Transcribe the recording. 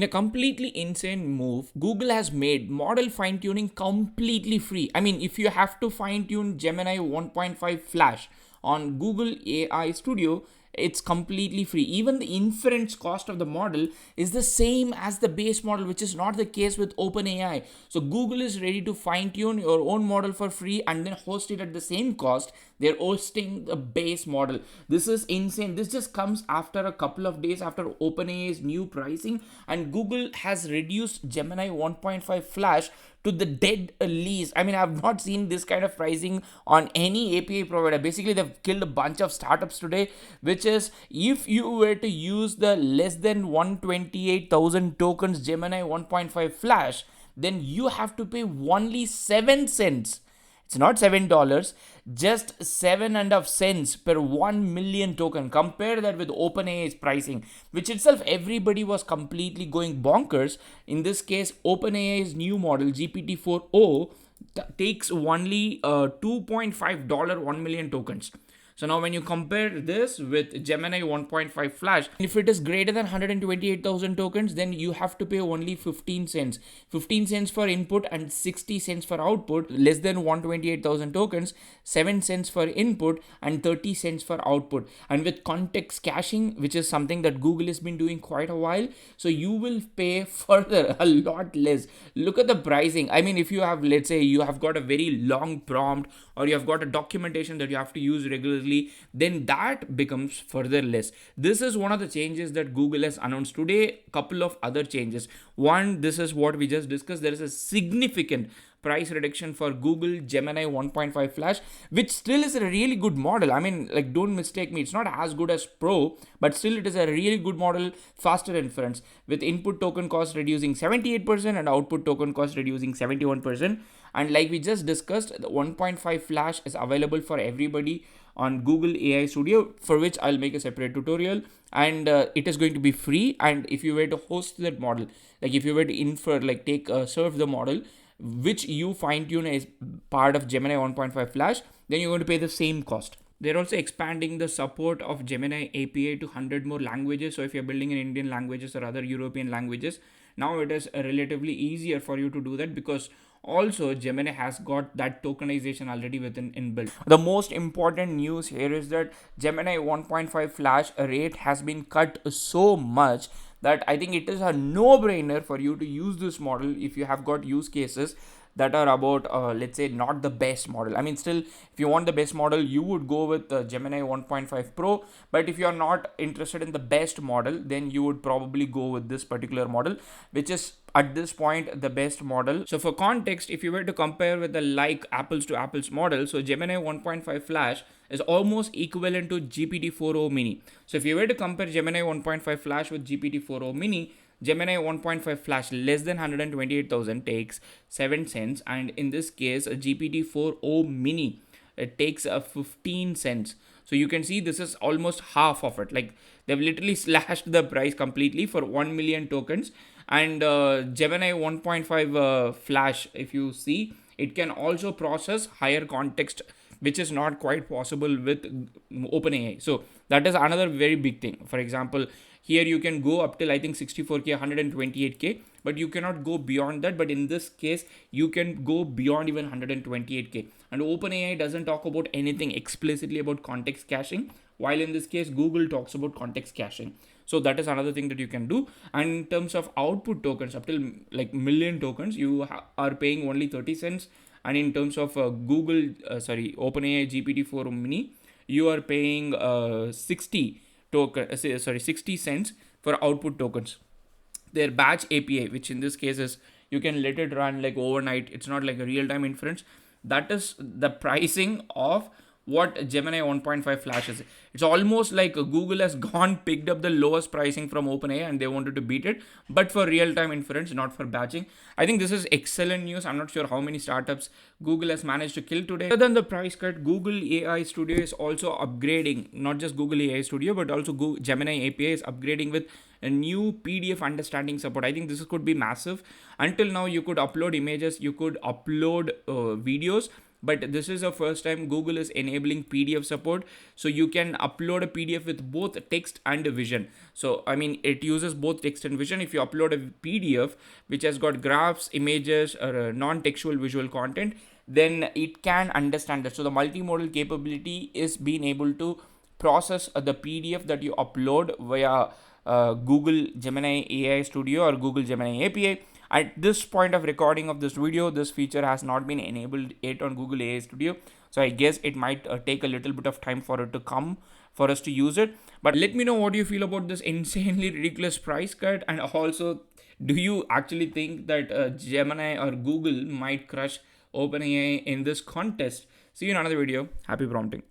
In a completely insane move, Google has made model fine tuning completely free. I mean, if you have to fine tune Gemini 1.5 Flash on Google AI Studio, it's completely free. Even the inference cost of the model is the same as the base model, which is not the case with OpenAI. So Google is ready to fine tune your own model for free and then host it at the same cost. They're hosting the base model. This is insane. This just comes after a couple of days after OpenAI's new pricing, and Google has reduced Gemini 1.5 Flash to the dead least. I mean, I've not seen this kind of pricing on any API provider. Basically, they've killed a bunch of startups today, which is if you were to use the less than 128,000 tokens Gemini 1.5 Flash, then you have to pay only 7 cents. It's not $7, just 7.5 cents per 1 million token. Compare that with OpenAI's pricing, which itself everybody was completely going bonkers. In this case, OpenAI's new model GPT-4o takes only $2.5 1 million tokens. So now when you compare this with Gemini 1.5 Flash, if it is greater than 128,000 tokens, then you have to pay only 15 cents. 15 cents for input and 60 cents for output. Less than 128,000 tokens, 7 cents for input and 30 cents for output. And with context caching, which is something that Google has been doing quite a while, so you will pay further a lot less. Look at the pricing. I mean, if you have, let's say you have got a very long prompt or you have got a documentation that you have to use regularly, then that becomes further less. This is one of the changes that Google has announced today. Couple of other changes. One, this is what we just discussed. There is a significant price reduction for Google Gemini 1.5 Flash, which still is a really good model. I mean, like, don't mistake me, it's not as good as Pro, but still it is a really good model. Faster inference with input token cost reducing 78% and output token cost reducing 71%. And like we just discussed, the 1.5 Flash is available for everybody on Google AI Studio, for which I'll make a separate tutorial, and it is going to be free. And if you were to host that model, like if you were to serve the model which you fine tune as part of Gemini 1.5 Flash, then you're going to pay the same cost. They're also expanding the support of Gemini API to 100 more languages. So if you're building in Indian languages or other European languages, now it is relatively easier for you to do that, because also Gemini has got that tokenization already within inbuilt. The most important news here is that Gemini 1.5 Flash rate has been cut so much that I think it is a no-brainer for you to use this model if you have got use cases that are about let's say not the best model. I mean, still, if you want the best model, you would go with Gemini 1.5 Pro, but if you are not interested in the best model, then you would probably go with this particular model, which is at this point the best model. So for context, if you were to compare with the like apples to apples model, so Gemini 1.5 Flash is almost equivalent to GPT-4o mini. So if you were to compare Gemini 1.5 Flash with GPT-4o mini, Gemini 1.5 Flash less than 128,000 takes 7 cents, and in this case a GPT-4o mini, it takes 15 cents. So you can see this is almost half of it. Like, they've literally slashed the price completely for 1 million tokens. And Gemini 1.5 Flash, if you see, it can also process higher context, which is not quite possible with OpenAI. So that is another very big thing. For example, here you can go up till I think 64K, 128K, but you cannot go beyond that. But in this case, you can go beyond even 128K. And OpenAI doesn't talk about anything explicitly about context caching, while in this case, Google talks about context caching. So that is another thing that you can do. And in terms of output tokens, up till like million tokens, you are paying only 30 cents. And in terms of OpenAI GPT-4 mini, you are paying 60 cents for output tokens. Their batch API, which in this case is, you can let it run like overnight. It's not like a real-time inference. That is the pricing of what Gemini 1.5 Flash is. It's almost like Google has picked up the lowest pricing from OpenAI and they wanted to beat it, but for real-time inference, not for batching. I think this is excellent news. I'm not sure how many startups Google has managed to kill today. Other than the price cut, Google AI Studio is also upgrading, not just Google AI Studio, but also Gemini API is upgrading with a new PDF understanding support. I think this could be massive. Until now, you could upload images, you could upload videos, but this is the first time Google is enabling PDF support. So you can upload a PDF with both text and vision. So I mean, it uses both text and vision. If you upload a PDF which has got graphs, images, or non-textual visual content, then it can understand that. So the multimodal capability is being able to process the PDF that you upload via Google Gemini AI Studio or Google Gemini API. At this point of recording of this video, this feature has not been enabled yet on Google AI Studio. So I guess it might take a little bit of time for it to come for us to use it. But let me know what you feel about this insanely ridiculous price cut, and also, do you actually think that Gemini or Google might crush OpenAI in this contest? See you in another video. Happy prompting.